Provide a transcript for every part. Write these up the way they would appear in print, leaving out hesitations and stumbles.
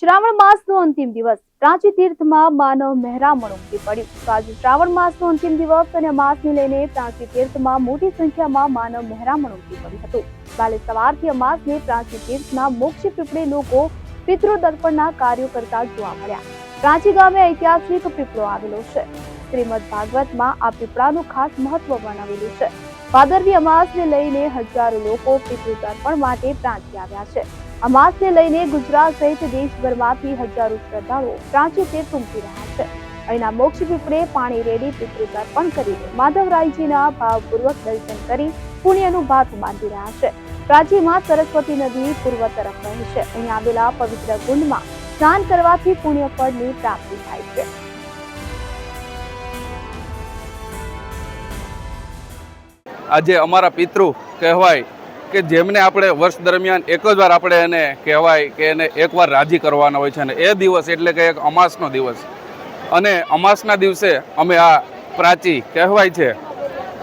શ્રાવણ માસનો અંતિમ દિવસ પ્રાચી તીર્થમાં માનવ મહેરામણ ઉમટી પડ્યું. તો આજે શ્રાવણ માસનો અંતિમ દિવસ અને અમાસને લઈને પ્રાચી તીર્થમાં મોટી સંખ્યામાં માનવ મહેરામણ ઉમટી પડ્યું હતું. કાલે સવારથી અમાસને પ્રાચી તીર્થના મોક્ષ પીપળે લોકો પિતૃ તર્પણના કાર્યો કરતા જોવા મળ્યા. પ્રાચી ગામે ઐતિહાસિક પીપળો આવેલો છે. શ્રીમદ ભાગવતમાં આ પીપળાનું ખાસ મહત્વ વર્ણવેલું છે. ભાદરવી અમાસને લઈને હજારો લોકો પિતૃ તર્પણ માટે પ્રાચી આવ્યા છે. અમાસને લઈને ગુજરાત સહિત દેશભરમાંથી હજારો શ્રદ્ધાળુઓ પ્રાચી તીર્થ ઉમટી રહ્યા છે. અહીંના મોક્ષ પીપળે પાણી રેડી પિતૃ તર્પણ કરીને માધવરાયજીના ભાવપૂર્વક દર્શન કરી પુણ્યનું ભાથું બાંધી રહ્યા છે. પ્રાચીમાં સરસ્વતી નદી પૂર્વ તરફ વહે છે. અહીં આવેલા પવિત્ર કુંડમાં સ્નાન કરવાથી પુણ્ય ફળની પ્રાપ્તિ થાય છે. આજે અમારા પિતૃ કહેવાય કે જેમને આપણે વર્ષ દરમિયાન એક જ વાર આપણે એને કહેવાય કે એને એકવાર રાજી કરવાના હોય છે. અને એ દિવસ એટલે કે એક અમાસનો દિવસ. અને અમાસના દિવસે અમે આ પ્રાચી કહેવાય છે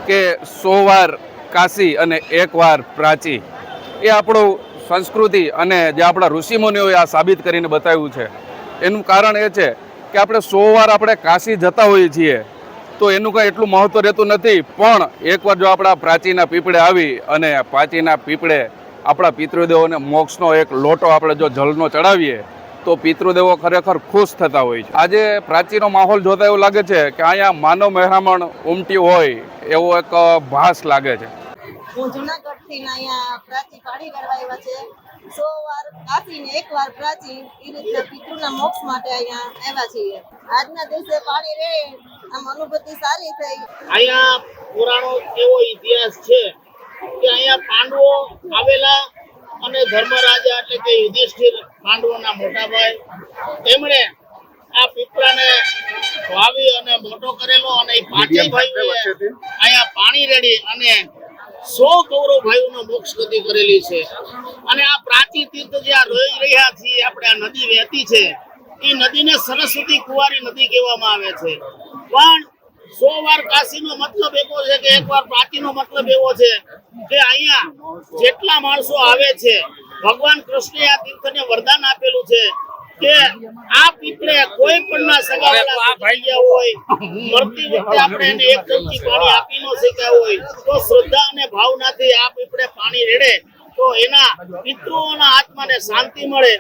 કે 100 વાર કાશી અને 1 વાર પ્રાચી. એ આપણું સંસ્કૃતિ અને જે આપણા ઋષિમુનિઓએ આ સાબિત કરીને બતાવ્યું છે. એનું કારણ એ છે કે આપણે 100 વાર આપણે કાશી જતા હોઈએ છીએ તો એનું કંઈ એટલું મહત્વ રહેતું નથી. પણ એકવાર જો આપણા પ્રાચીના પીપળે આવી અને પ્રાચીના પીપળે આપણા પિતૃદેવોને મોક્ષનો એક લોટો આપણે જો જળનો ચડાવીએ તો પિતૃદેવો ખરેખર ખુશ થતા હોય છે. આજે પ્રાચીનો માહોલ જોતા એવું લાગે છે કે અહીંયા માનવ મહેરામણ ઉમટ્યું હોય એવો એક ભાસ લાગે છે. હું જુનાગઢથી અહીંયા પ્રાચી પાણી કરવા આવ્યા છે. 100 વાર કાશી ને 1 વાર પ્રાચી એ રીતે પિતૃના મોક્ષ માટે અહીંયા આવ્યા છીએ. આજના દિવસે પાણી રે આમ અનુભૂતિ સારી થઈ. અહીંયા પુરાણો એવો ઇતિહાસ છે કે અહીંયા પાંડવો આવેલા અને ધર્મરાજા એટલે કે યુધિષ્ઠિર પાંડવોના મોટા ભાઈ તેમણે આ પીપળાને વાવી અને મોટો કરેલો અને પાંચેય ભાઈઓએ અહીંયા પાણી રેડી અને 100 કૌરવ ભાઈઓનો મોક્ષ ગતિ કરેલી છે. અને આ પ્રાચી તીર્થ જ્યાં રહી રહ્યા છીએ આપણે આ નદી વહેતી છે એ નદીને સરસ્વતી કુંવારી નદી કહેવામાં આવે છે. પણ 100 વાર કાશીનો મતલબ એવો છે કે 1 વાર પ્રાચીનો મતલબ એવો છે કે અહીંયા જેટલા માણસો આવે છે ભગવાન કૃષ્ણે આ તીર્થને વરદાન આપેલું છે કે આ પીપળે કોઈ પણ ના સગાવાલા ભાઈ ગયા હોય મરતી વખતે આપણે એને 1 ચમચી પાણી આપી ન શક્યા હોય તો શ્રદ્ધા અને ભાવનાથી આ પીપળે પાણી રેડે તો એના પિતૃઓના આત્માને શાંતિ મળે.